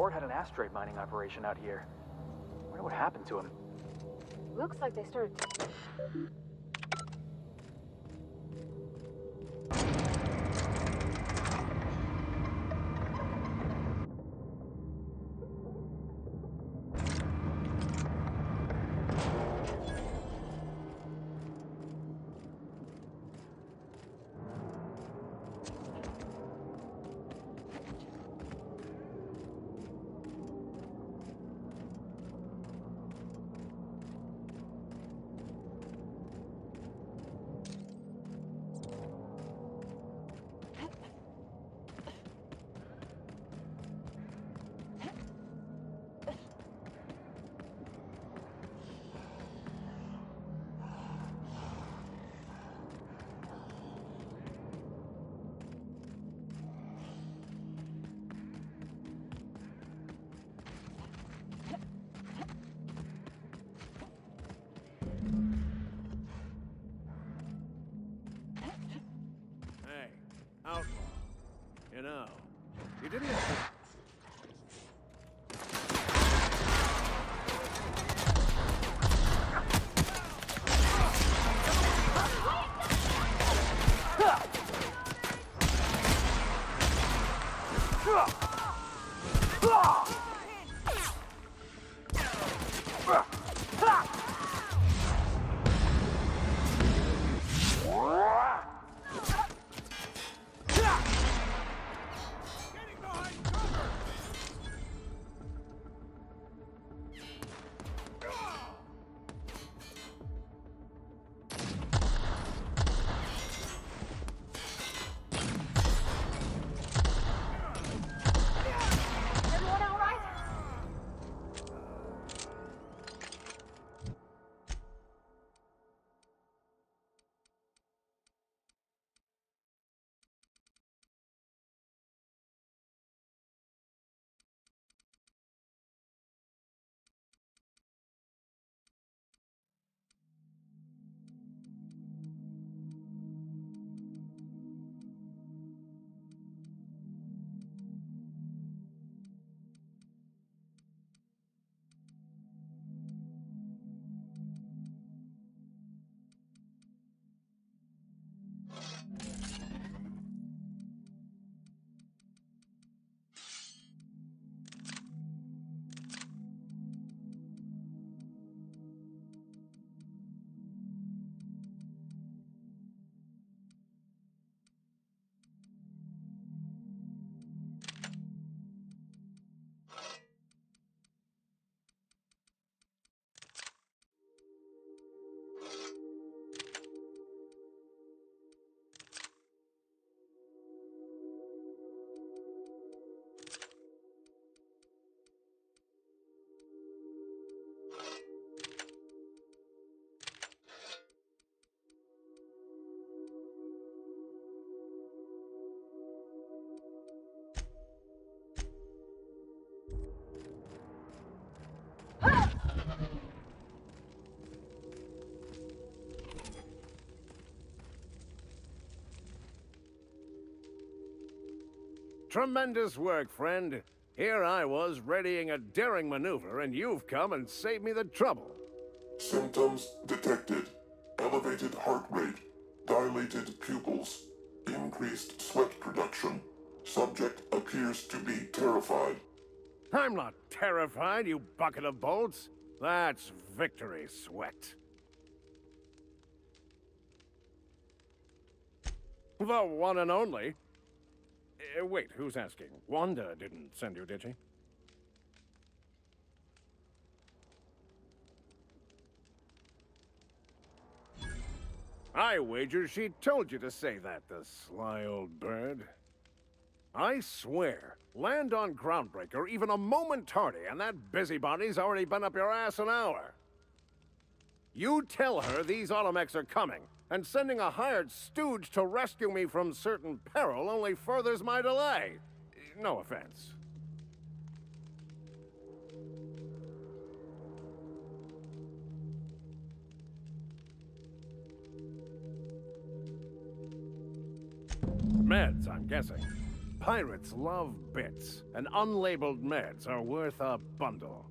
report had an asteroid mining operation out here. I wonder what happened to him. Looks like they started... Outlaw. You know, you didn't... Tremendous work, friend. Here I was readying a daring maneuver, and you've come and saved me the trouble. Symptoms detected. Elevated heart rate, dilated pupils, increased sweat production. Subject appears to be terrified. I'm not terrified, you bucket of bolts. That's victory sweat. The one and only. Wait, who's asking? Wanda didn't send you, did she? I wager she told you to say that, the sly old bird. I swear, land on Groundbreaker even a moment tardy, and that busybody's already been up your ass an hour. You tell her these automechs are coming, and sending a hired stooge to rescue me from certain peril only furthers my delay. No offense. Meds, I'm guessing. Pirates love bits, and unlabeled meds are worth a bundle.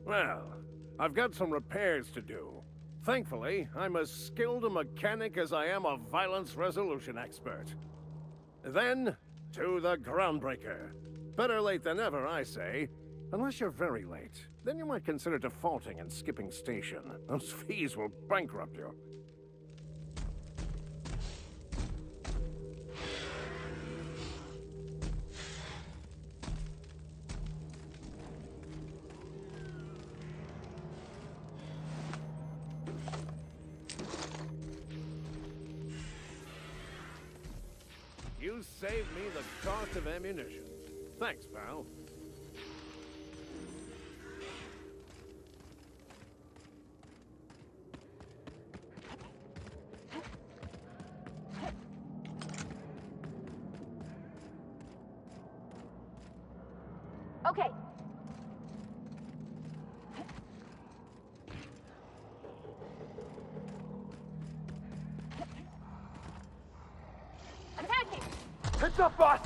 Well, I've got some repairs to do. Thankfully, I'm as skilled a mechanic as I am a violence resolution expert. Then, to the Groundbreaker. Better late than never, I say. Unless you're very late. Then you might consider defaulting and skipping station. Those fees will bankrupt you. You saved me the cost of ammunition. Thanks, pal. Okay. Attacking! Heads up, boss!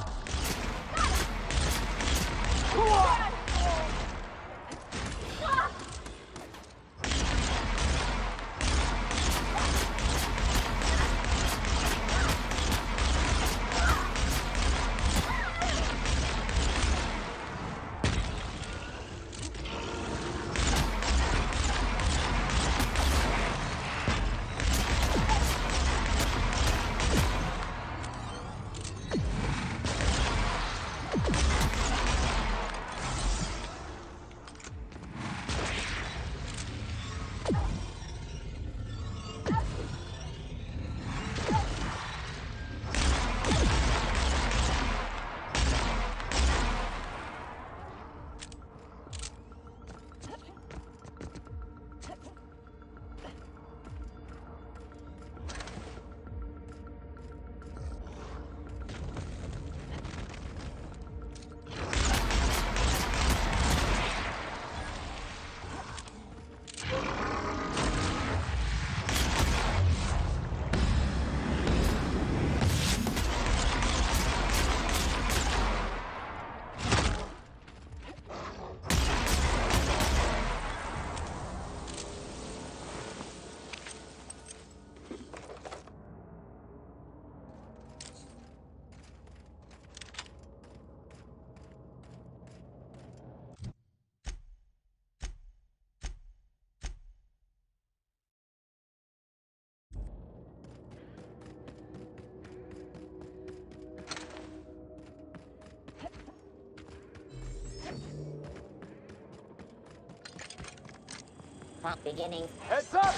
Beginning. Heads up!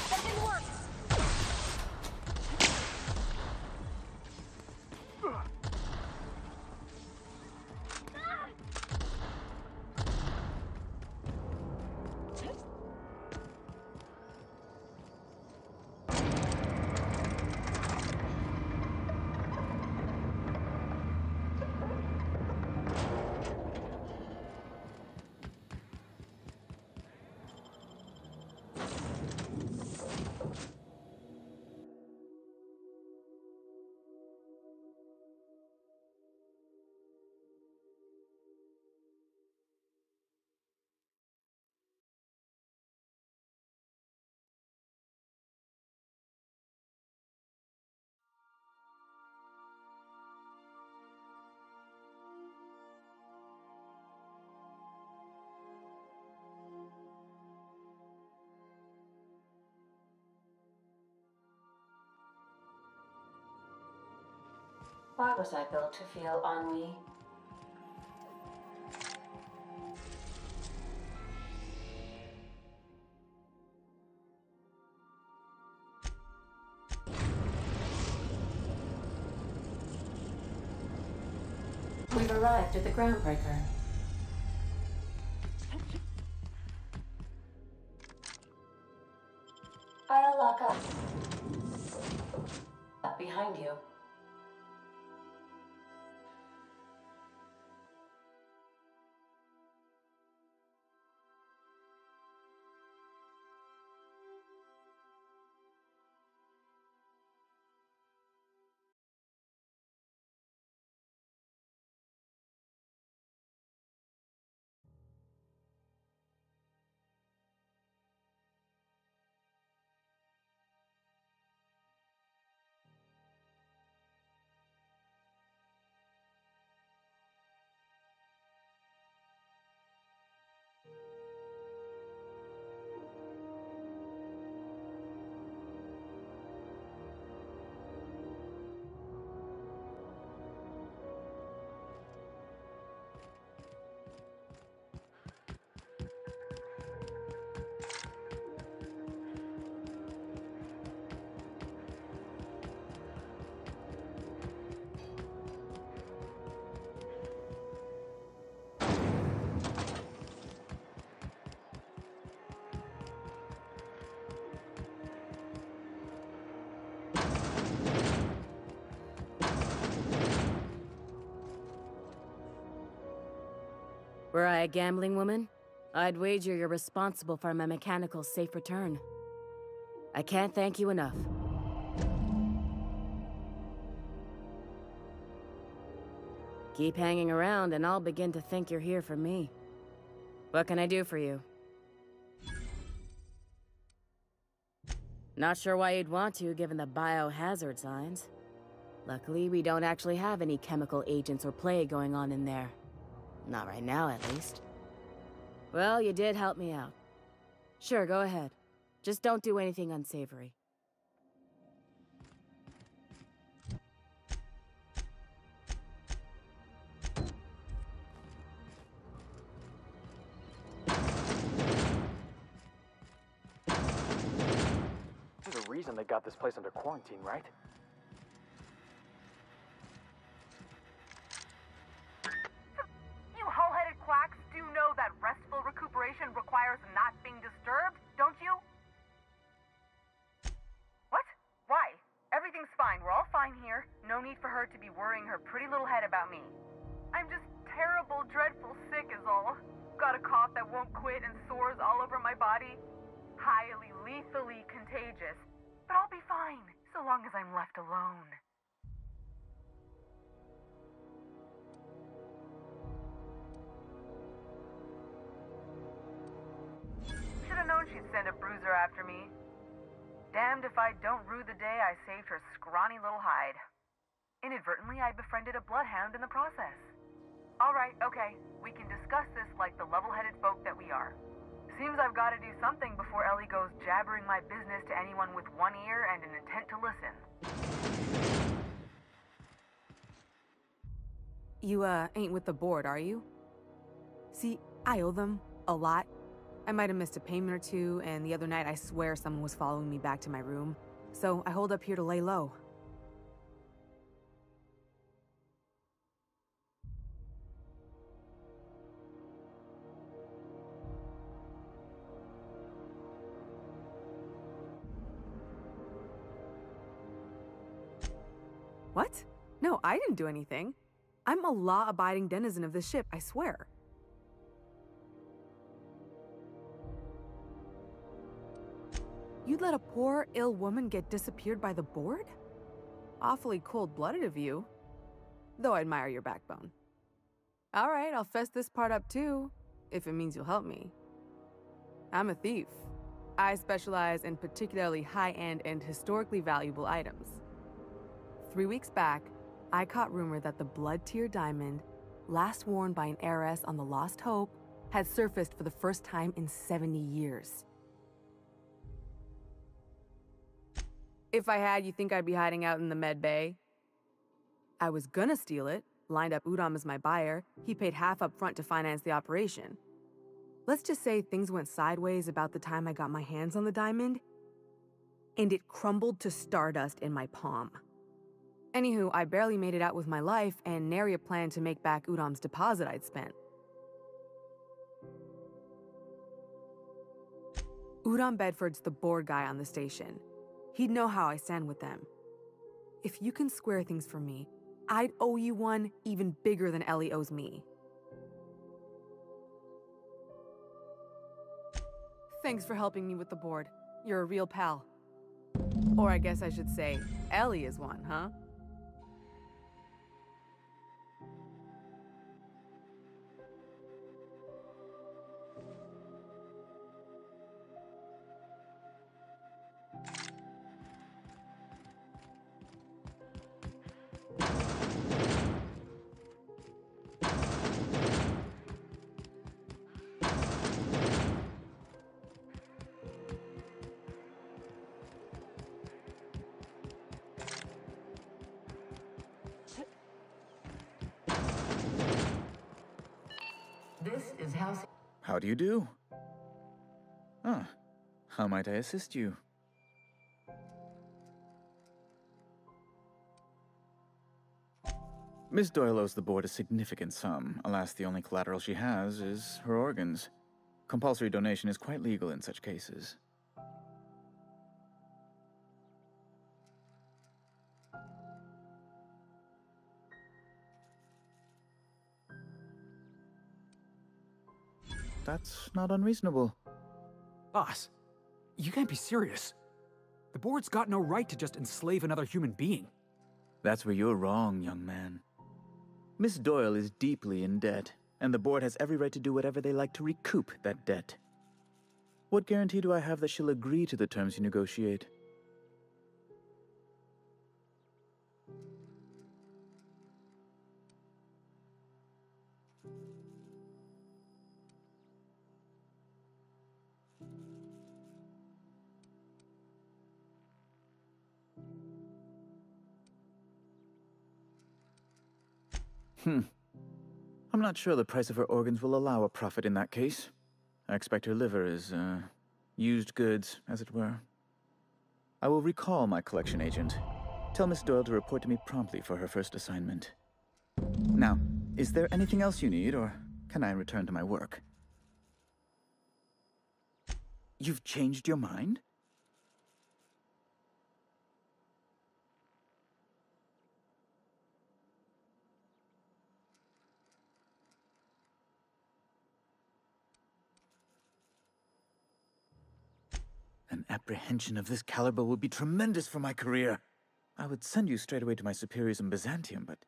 That didn't work! Why was I built to feel ennui? We've arrived at the Groundbreaker. I'll lock up. Up behind you. Were I a gambling woman, I'd wager you're responsible for my mechanical safe return. I can't thank you enough. Keep hanging around and I'll begin to think you're here for me. What can I do for you? Not sure why you'd want to, given the biohazard signs. Luckily, we don't actually have any chemical agents or plague going on in there. Not right now, at least. Well, you did help me out. Sure, go ahead. Just don't do anything unsavory. There's a reason they got this place under quarantine, right? You hull-headed quacks do know that restful recuperation requires not being disturbed, don't you? What? Why? Everything's fine. We're all fine here. No need for her to be worrying her pretty little head about me. I'm just terrible, dreadful sick is all. Got a cough that won't quit and sores all over my body. Highly, lethally contagious. But I'll be fine, so long as I'm left alone. Should've known she'd send a bruiser after me. Damned if I don't rue the day I saved her scrawny little hide. Inadvertently, I befriended a bloodhound in the process. Alright, okay. We can discuss this like the level-headed folk that we are. Seems I've got to do something before Ellie goes jabbering my business to anyone with one ear and an intent to listen. You, ain't with the board, are you? See, I owe them a lot. I might have missed a payment or two, and the other night I swear someone was following me back to my room. So I hold up here to lay low. What? No, I didn't do anything. I'm a law-abiding denizen of this ship, I swear. You'd let a poor, ill woman get disappeared by the board? Awfully cold-blooded of you. Though I admire your backbone. All right, I'll fess this part up too, if it means you'll help me. I'm a thief. I specialize in particularly high-end and historically valuable items. 3 weeks back, I caught rumor that the blood-tier diamond, last worn by an heiress on the Lost Hope, had surfaced for the first time in 70 years. If I had, you think I'd be hiding out in the med bay? I was gonna steal it, lined up Udom as my buyer. He paid half up front to finance the operation. Let's just say things went sideways about the time I got my hands on the diamond, and it crumbled to stardust in my palm. Anywho, I barely made it out with my life, and nary a plan to make back Udom's deposit I'd spent. Udom Bedford's the board guy on the station. He'd know how I stand with them. If you can square things for me, I'd owe you one even bigger than Ellie owes me. Thanks for helping me with the board. You're a real pal. Or I guess I should say, Ellie is one, huh? This is House. How do you do? Ah, how might I assist you? Miss Doyle owes the board a significant sum. Alas, the only collateral she has is her organs. Compulsory donation is quite legal in such cases. That's not unreasonable. Boss, you can't be serious. The board's got no right to just enslave another human being. That's where you're wrong, young man. Miss Doyle is deeply in debt, and the board has every right to do whatever they like to recoup that debt. What guarantee do I have that she'll agree to the terms you negotiate? I'm not sure the price of her organs will allow a profit in that case. I expect her liver is, used goods, as it were. I will recall my collection agent. Tell Miss Doyle to report to me promptly for her first assignment. Now, is there anything else you need, or can I return to my work? You've changed your mind? An apprehension of this caliber would be tremendous for my career. I would send you straight away to my superiors in Byzantium, but...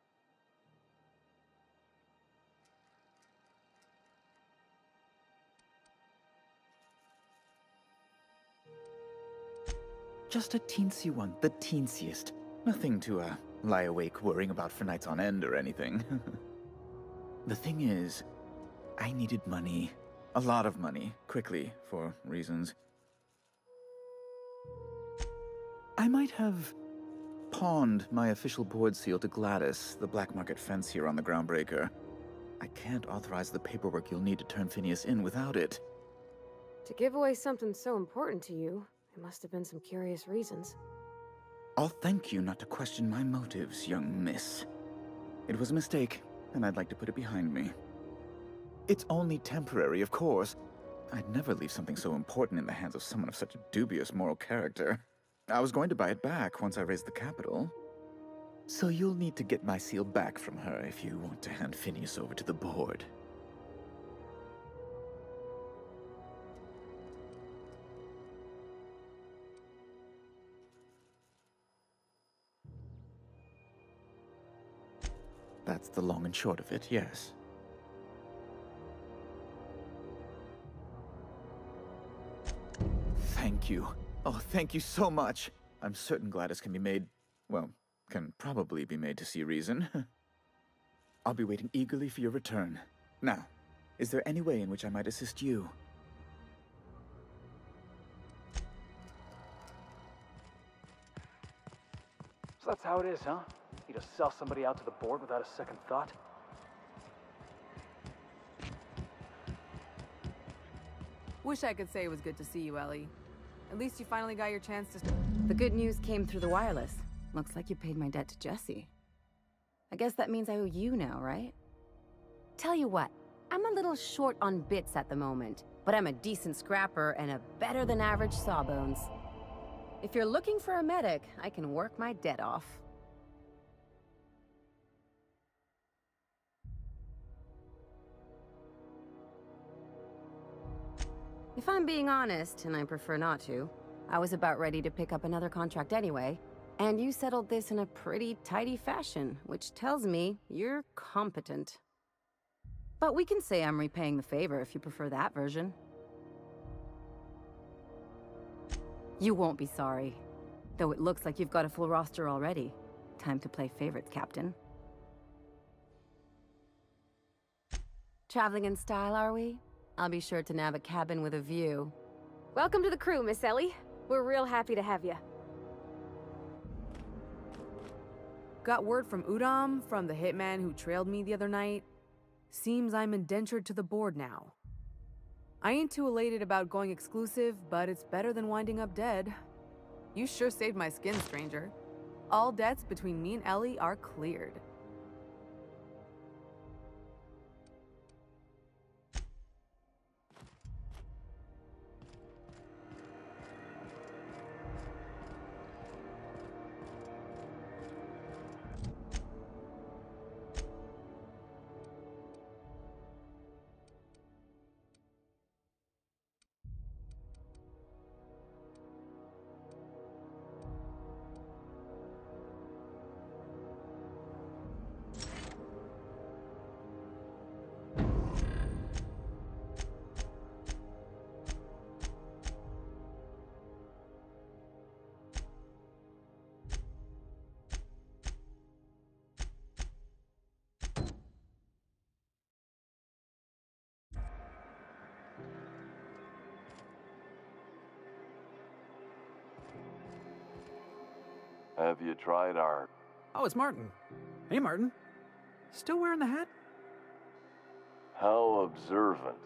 Just a teensy one, the teensiest. Nothing to, lie awake worrying about for nights on end or anything. The thing is, I needed money. A lot of money, quickly, for reasons. I might have pawned my official board seal to Gladys, the black market fence here on the Groundbreaker. I can't authorize the paperwork you'll need to turn Phineas in without it. To give away something so important to you, there must have been some curious reasons. I'll thank you not to question my motives, young miss. It was a mistake, and I'd like to put it behind me. It's only temporary, of course. I'd never leave something so important in the hands of someone of such a dubious moral character. I was going to buy it back once I raised the capital. So you'll need to get my seal back from her if you want to hand Phineas over to the board. That's the long and short of it, yes. Thank you. Oh, thank you so much. I'm certain Gladys can be made, well, can probably be made to see reason. I'll be waiting eagerly for your return. Now, is there any way in which I might assist you? So that's how it is, huh? You just sell somebody out to the board without a second thought? Wish I could say it was good to see you, Ellie. At least you finally got your chance to... The good news came through the wireless. Looks like you paid my debt to Jesse. I guess that means I owe you now, right? Tell you what, I'm a little short on bits at the moment, but I'm a decent scrapper and a better-than-average sawbones. If you're looking for a medic, I can work my debt off. If I'm being honest, and I prefer not to, I was about ready to pick up another contract anyway, and you settled this in a pretty tidy fashion, which tells me you're competent. But we can say I'm repaying the favor if you prefer that version. You won't be sorry, though it looks like you've got a full roster already. Time to play favorites, Captain. Traveling in style, are we? I'll be sure to nab a cabin with a view. Welcome to the crew, Miss Ellie. We're real happy to have you. Got word from Udom, from the hitman who trailed me the other night. Seems I'm indentured to the board now. I ain't too elated about going exclusive, but it's better than winding up dead. You sure saved my skin, stranger. All debts between me and Ellie are cleared. Have you tried our... Oh, it's Martin. Hey, Martin. Still wearing the hat? How observant.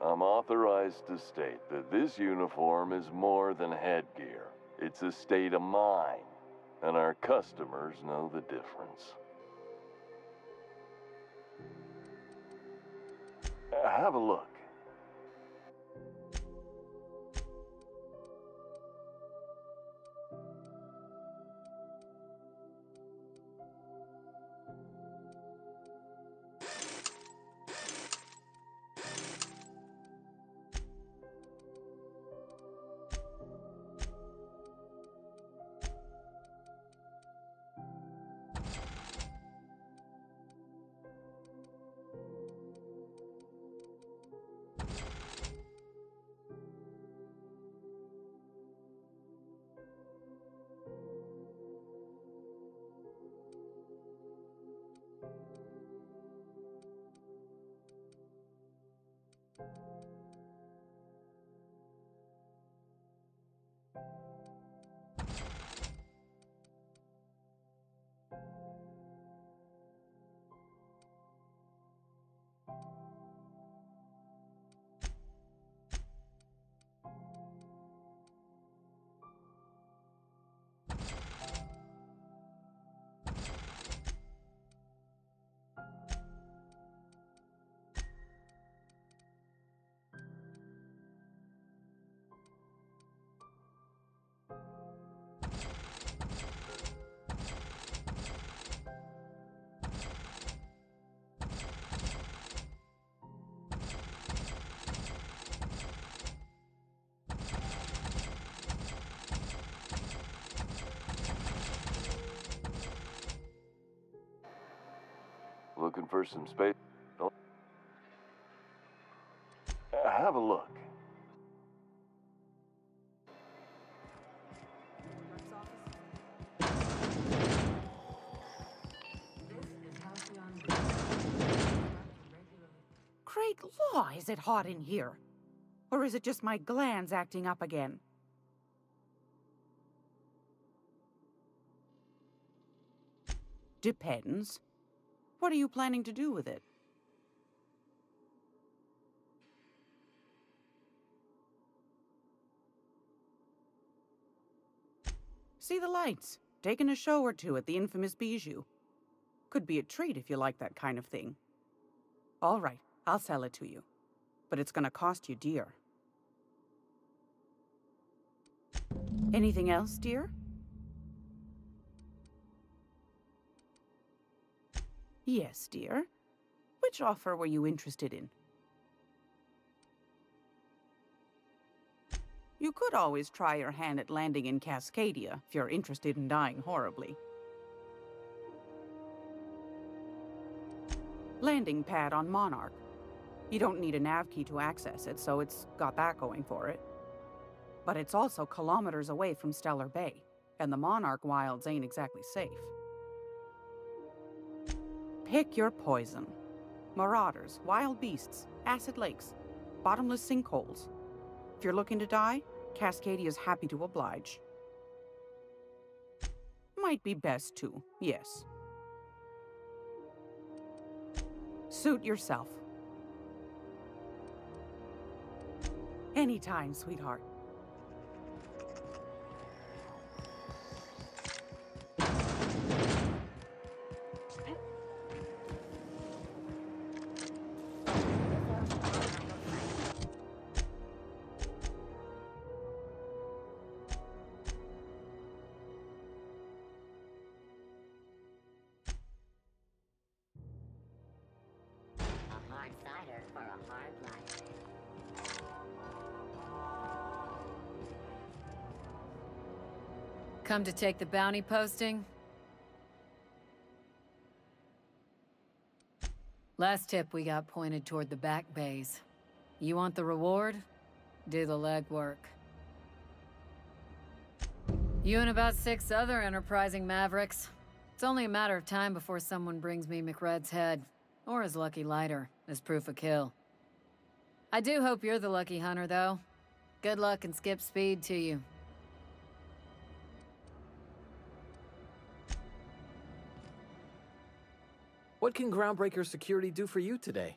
I'm authorized to state that this uniform is more than headgear. It's a state of mind, and our customers know the difference. Have a look. Looking for some space? Oh. Have a look. Great law, is it hot in here? Or is it just my glands acting up again? Depends. What are you planning to do with it? See the lights. Taking a show or two at the infamous Bijou. Could be a treat if you like that kind of thing. All right, I'll sell it to you. But it's gonna cost you dear. Anything else, dear? Yes, dear. Which offer were you interested in? You could always try your hand at landing in Cascadia if you're interested in dying horribly. Landing pad on Monarch. You don't need a nav key to access it, so it's got that going for it. But it's also kilometers away from Stellar Bay, and the Monarch wilds ain't exactly safe. Pick your poison. Marauders, wild beasts, acid lakes, bottomless sinkholes. If you're looking to die, Cascadia is happy to oblige. Might be best too, yes. Suit yourself. Anytime, sweetheart. Hard cider for a hard life. Come to take the bounty posting? Last tip we got pointed toward the back bays. You want the reward? Do the legwork. You and about 6 other enterprising mavericks. It's only a matter of time before someone brings me McRed's head. Or his lucky lighter, as proof of kill. I do hope you're the lucky hunter, though. Good luck and skip speed to you. What can Groundbreaker security do for you today?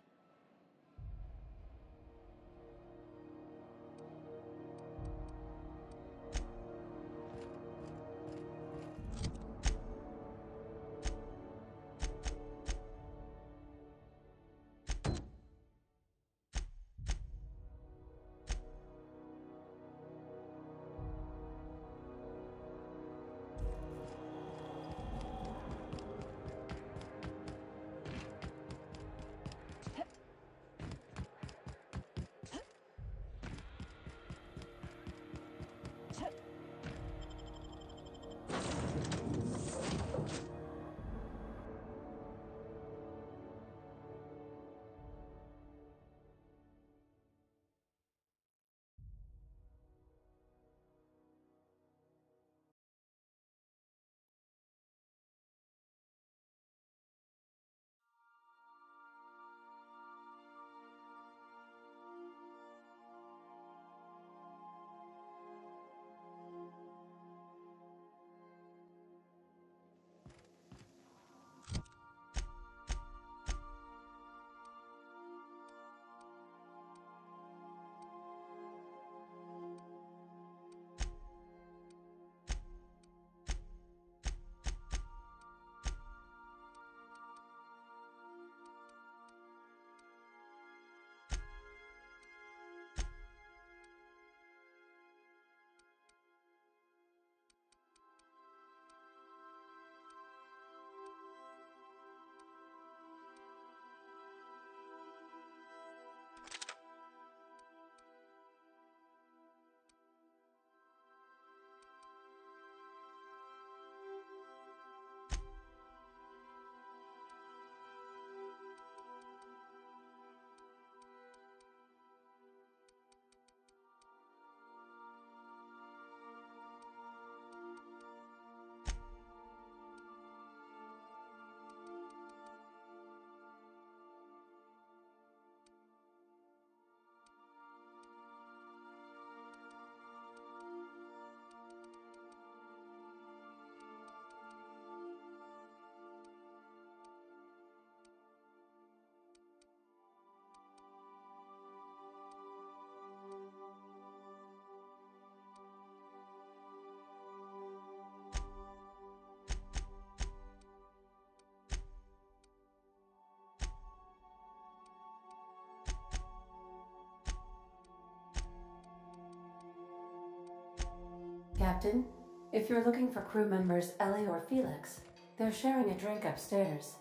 Captain, if you're looking for crew members Ellie or Felix, they're sharing a drink upstairs.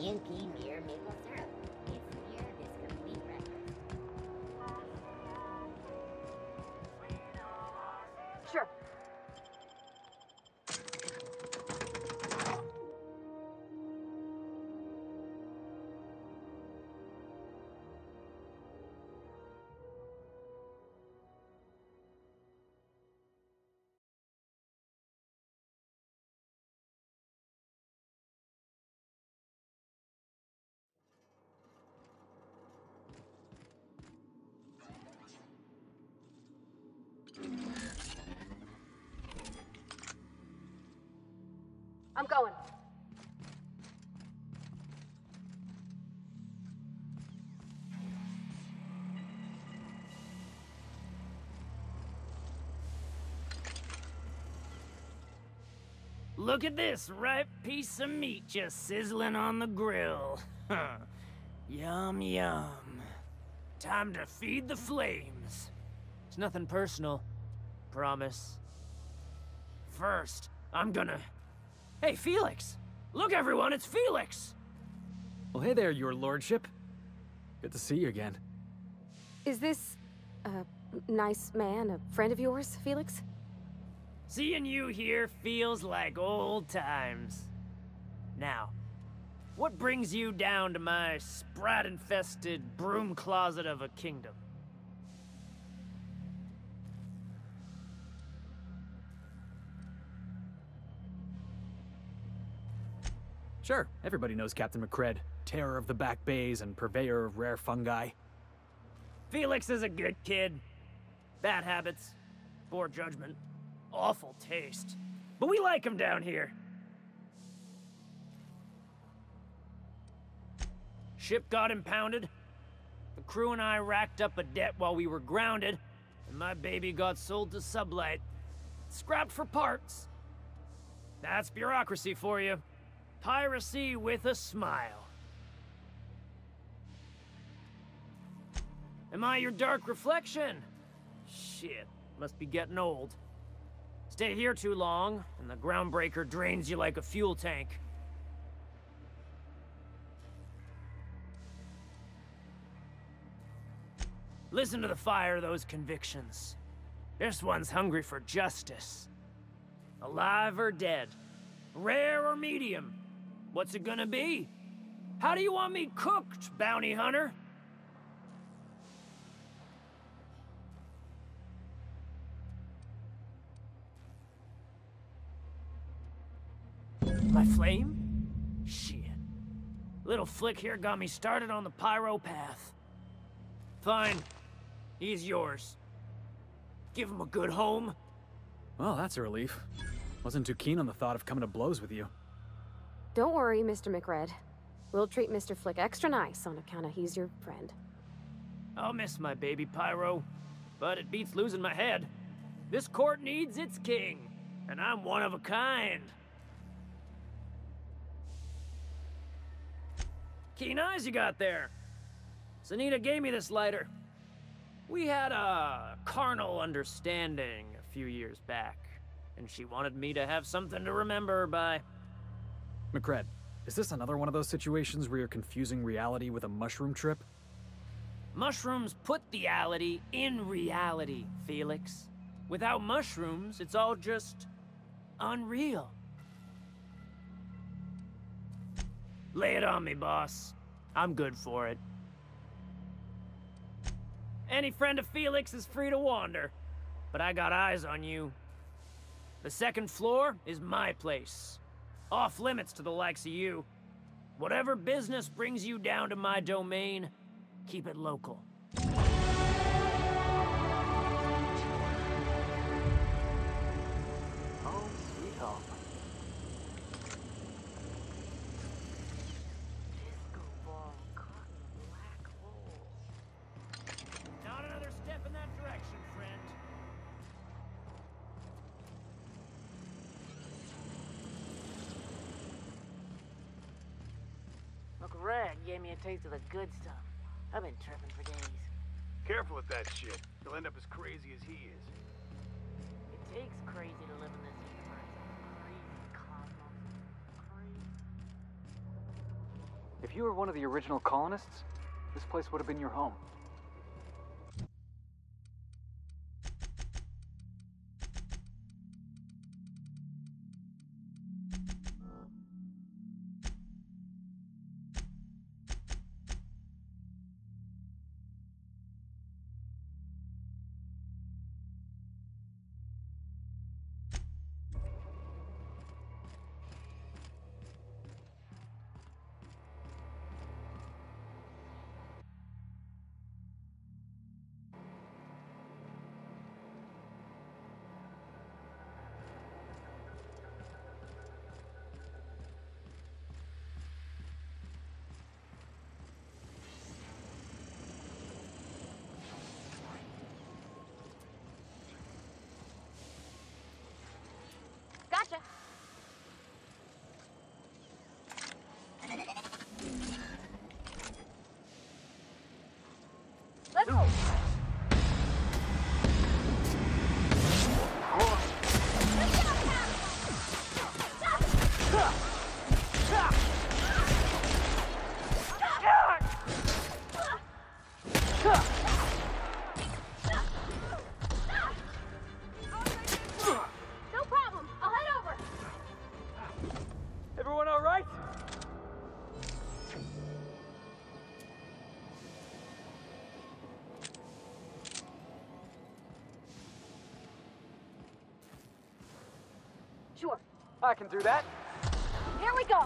CNP Mirror Maple Syrup. It's near this complete breakfast. Sure. I'm going. Look at this ripe piece of meat just sizzling on the grill. Yum, yum. Time to feed the flames. It's nothing personal. Promise. First, I'm gonna... Hey, Felix! Look, everyone, it's Felix! Well, hey there, your lordship. Good to see you again. Is this a nice man, a friend of yours, Felix? Seeing you here feels like old times. Now, what brings you down to my sprat-infested broom closet of a kingdom? Sure, everybody knows Captain McCred, terror of the back bays and purveyor of rare fungi. Felix is a good kid. Bad habits, poor judgment, awful taste. But we like him down here. Ship got impounded. The crew and I racked up a debt while we were grounded, and my baby got sold to Sublight. Scrapped for parts. That's bureaucracy for you. Piracy with a smile. Am I your dark reflection? Shit, must be getting old. Stay here too long, and the groundbreaker drains you like a fuel tank. Listen to the fire of those convictions. This one's hungry for justice. Alive or dead? Rare or medium? What's it gonna be? How do you want me cooked, bounty hunter? My flame? Shit. Little flick here got me started on the pyro path. Fine. He's yours. Give him a good home. Well, that's a relief. Wasn't too keen on the thought of coming to blows with you. Don't worry, Mr. McRed. We'll treat Mr. Flick extra nice on account of he's your friend. I'll miss my baby Pyro, but it beats losing my head. This court needs its king, and I'm one of a kind. Keen eyes you got there. Sanita gave me this lighter. We had a carnal understanding a few years back, and she wanted me to have something to remember her by. McCred, is this another one of those situations where you're confusing reality with a mushroom trip? Mushrooms put the reality in reality, Felix. Without mushrooms, it's all just unreal. Lay it on me, boss. I'm good for it. Any friend of Felix is free to wander, but I got eyes on you. The second floor is my place. Off limits to the likes of you. Whatever business brings you down to my domain, keep it local. Oh, sweet home. Disco ball caught in a black hole. Not another step in that direction, friend. Uncle Rag gave me a taste of the good stuff. I've been tripping for days. Careful with that shit. You'll end up as crazy as he is. It takes crazy to live in this universe. Crazy cosmos. Crazy. If you were one of the original colonists, this place would have been your home. Gotcha. Let's go. No problem. I'll head over. Everyone all right? Sure. I can do that. Here we go.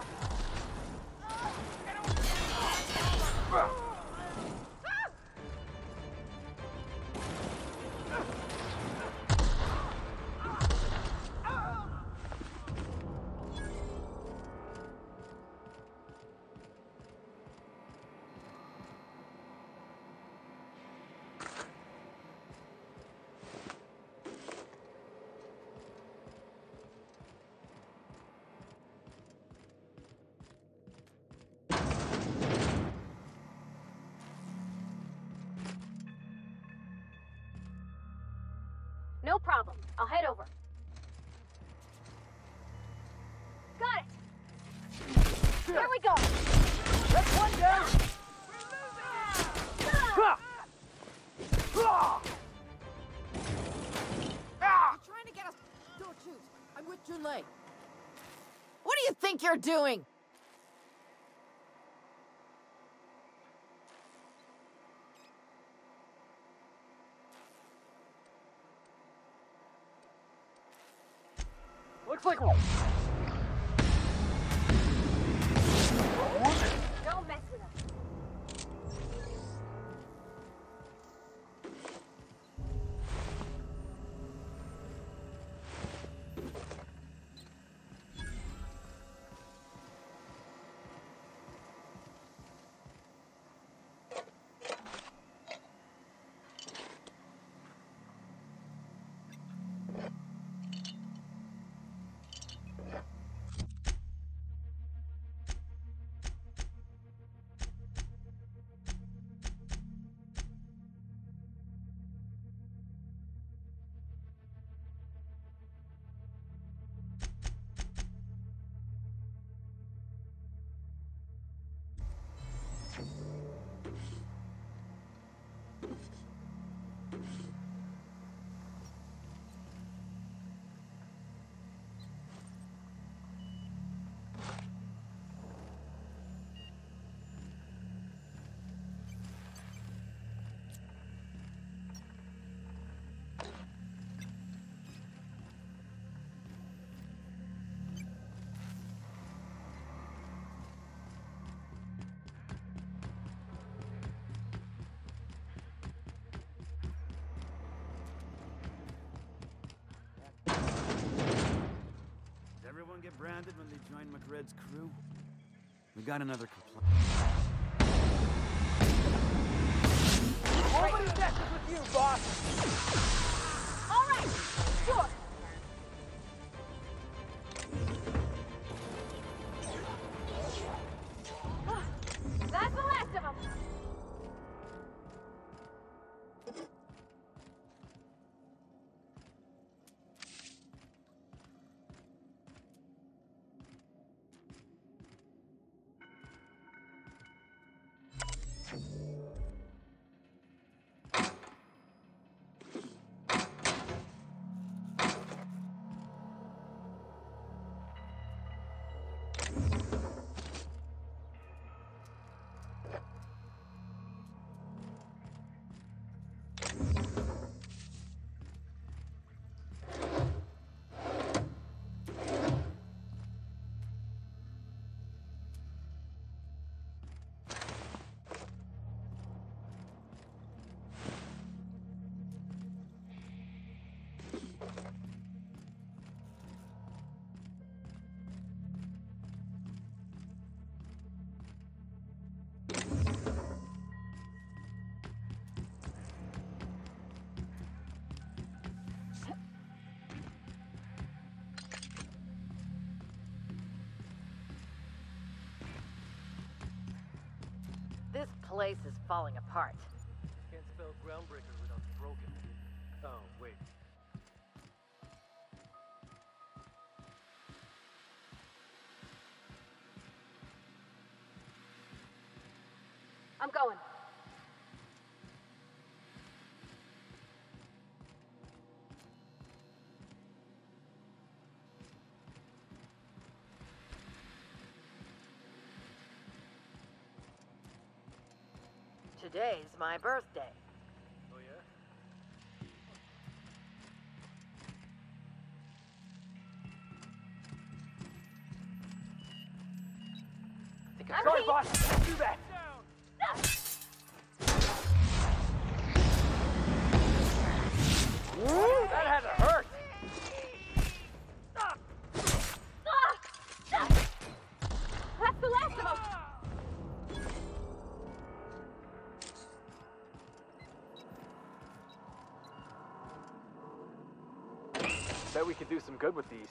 No problem. I'll head over. Got it. Here we go. That's one down. You're trying to get us. Don't shoot. I'm with Junlei. What do you think you're doing? Looks like Don't mess with us. Everyone get branded when they join McRed's crew? We got another complaint. nobody messes with you, boss. All right. Sure. That's the last of them. This place is falling apart. Can't spell groundbreaker without broken. Oh, wait. I'm going. Today's my birthday. Oh, yeah? Sorry, boss! Don't do that! That had to hurt! That's the last of them! Bet we could do some good with these.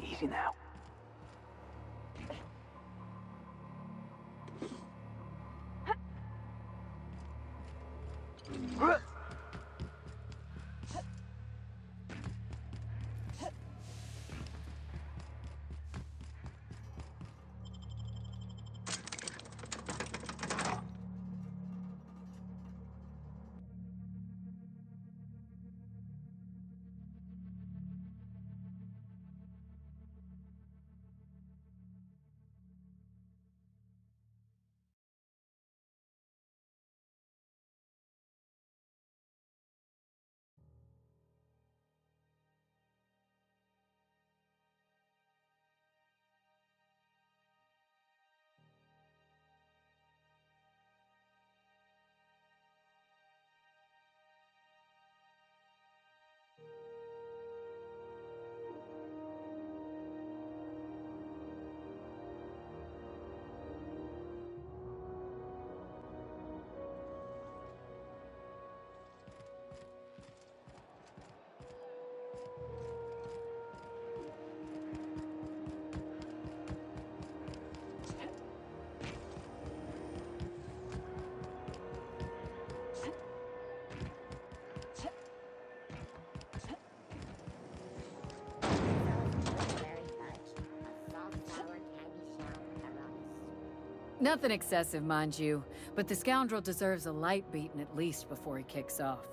Easy now. Nothing excessive, mind you, but the scoundrel deserves a light beating at least before he kicks off.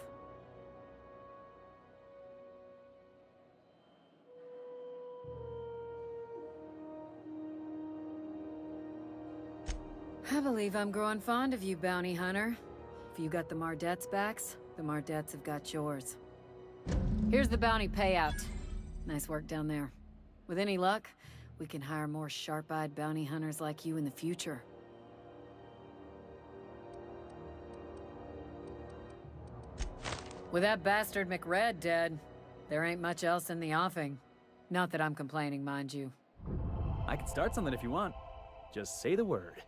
I believe I'm growing fond of you, bounty hunter. If you got the Mardets' backs, the Mardets have got yours. Here's the bounty payout. Nice work down there. With any luck, we can hire more sharp-eyed bounty hunters like you in the future. With that bastard McRed dead, there ain't much else in the offing. Not that I'm complaining, mind you. I can start something if you want. Just say the word.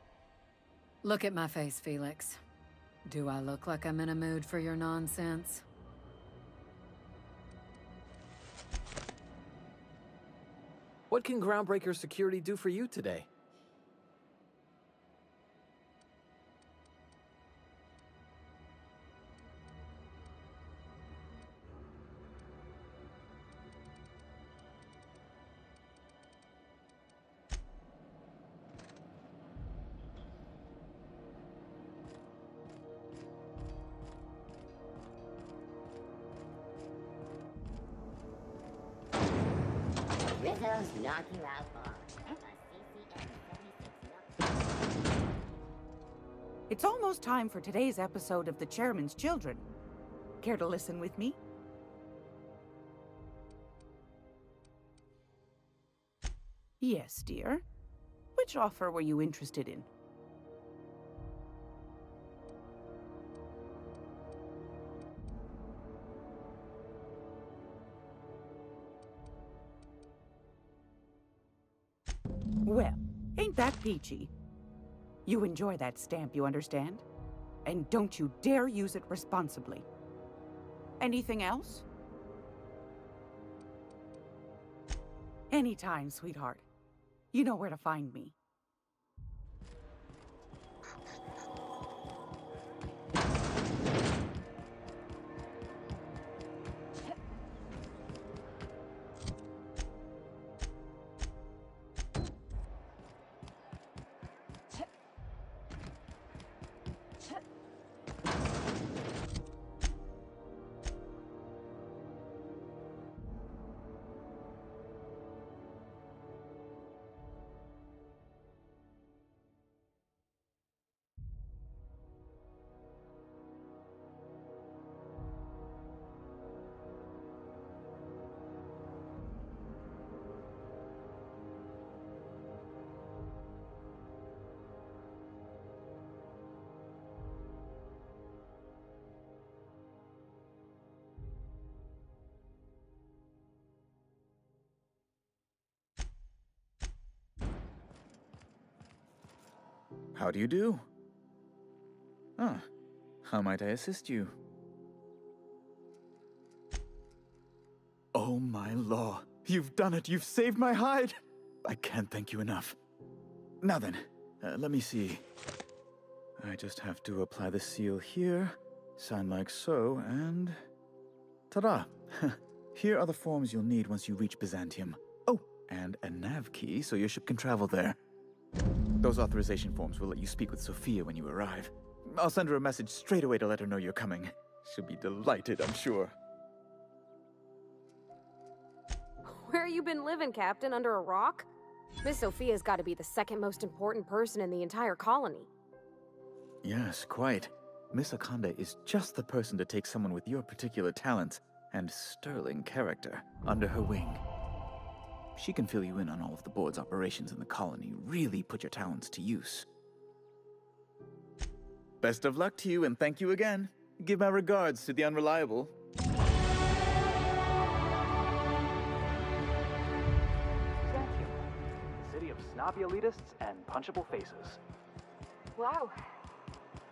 Look at my face, Felix. Do I look like I'm in a mood for your nonsense? What can Groundbreaker security do for you today? Rizzo's knock you out bar. It's almost time for today's episode of The Chairman's Children. Care to listen with me? Yes, dear. Which offer were you interested in? Well, Ain't that peachy? You enjoy that stamp, you understand? And don't you dare use it responsibly. Anything else? Anytime, sweetheart. You know where to find me. How do you do? Ah, how might I assist you? Oh my law, you've done it, you've saved my hide! I can't thank you enough. Now then, let me see. I just have to apply the seal here, sign like so, and... ta-da! Here are the forms you'll need once you reach Byzantium. Oh, and a nav key so your ship can travel there. Those authorization forms will let you speak with Sophia when you arrive. I'll send her a message straight away to let her know you're coming. She'll be delighted, I'm sure. Where you been living, Captain? Under a rock? Miss Sophia's got to be the second most important person in the entire colony. Yes, quite. Miss Akanda is just the person to take someone with your particular talents and sterling character under her wing. She can fill you in on all of the board's operations in the colony, really put your talents to use. Best of luck to you, and thank you again. Give my regards to the Unreliable. Byzantium, city of snobby elitists and punchable faces. Wow.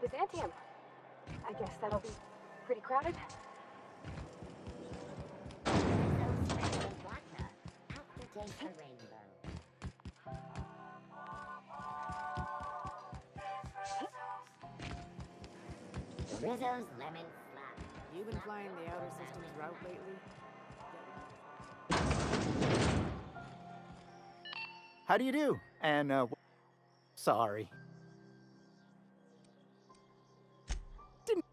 Byzantium. I guess that'll be pretty crowded. Take a rainbow. Rizzo's lemon slap. You been flying the outer systems route lately? How do you do? And, sorry. Didn't...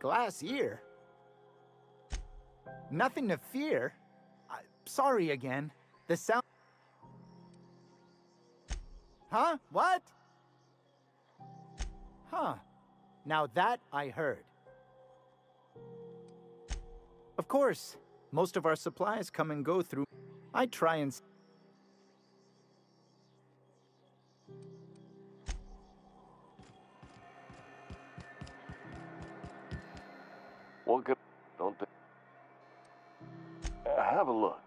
Glass ear? Nothing to fear. Sorry again. The sound... Huh? What? Huh. Now that I heard. Of course, most of our supplies come and go through... I try and... What could... Don't they... Have a look.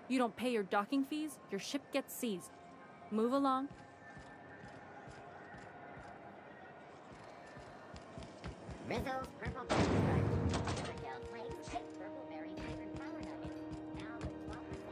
You don't pay your docking fees, your ship gets seized. Move along. Rizzo's purple berry stripes. Overkill flakes. Purple berry flavored flour nuggets. Now with 12%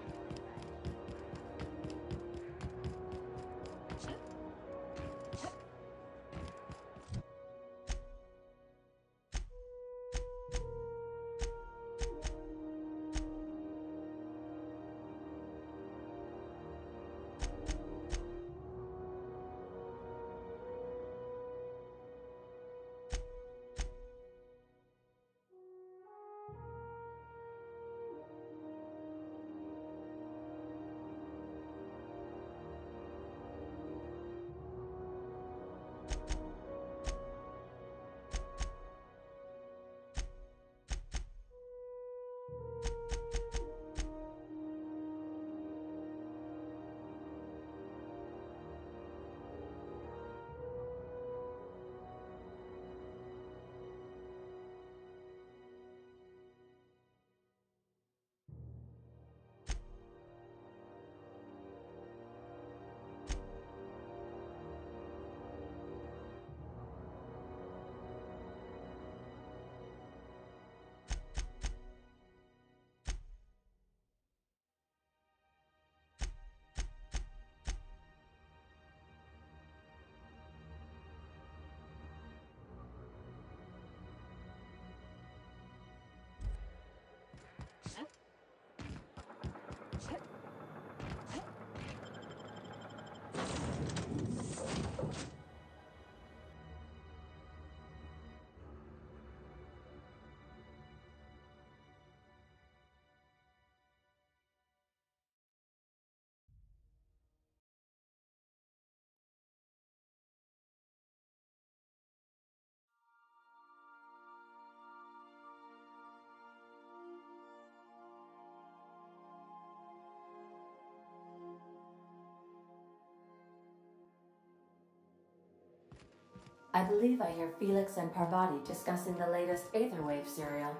I believe I hear Felix and Parvati discussing the latest Aetherwave serial.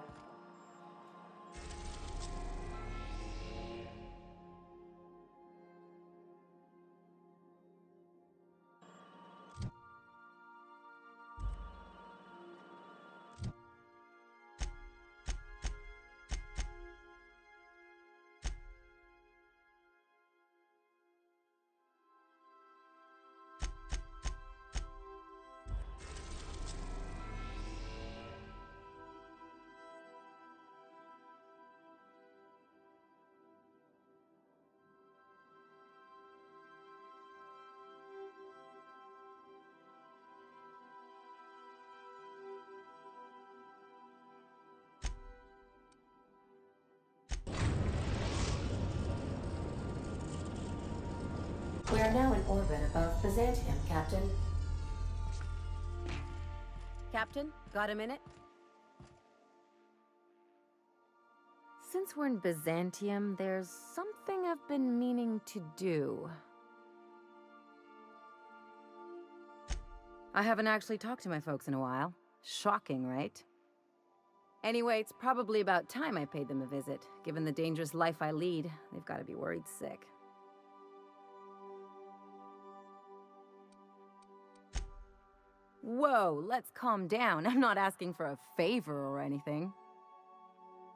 We are now in orbit above Byzantium, Captain. Captain, got a minute? Since we're in Byzantium, there's something I've been meaning to do. I haven't actually talked to my folks in a while. Shocking, right? Anyway, it's probably about time I paid them a visit. Given the dangerous life I lead, they've got to be worried sick. Whoa, let's calm down. I'm not asking for a favor or anything.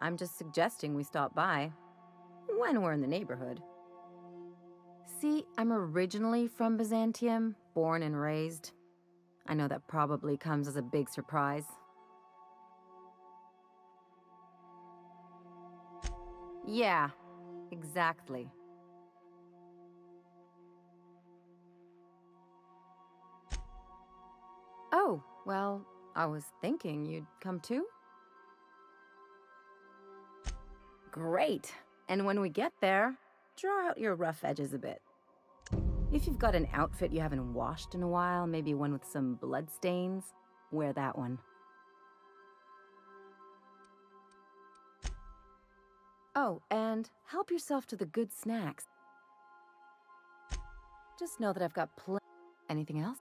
I'm just suggesting we stop by when we're in the neighborhood. See, I'm originally from Byzantium, born and raised. I know that probably comes as a big surprise. Yeah, exactly. Oh, well, I was thinking you'd come too. Great. And when we get there, draw out your rough edges a bit. If you've got an outfit you haven't washed in a while, maybe one with some blood stains, wear that one. Oh, and help yourself to the good snacks. Just know that I've got Anything else?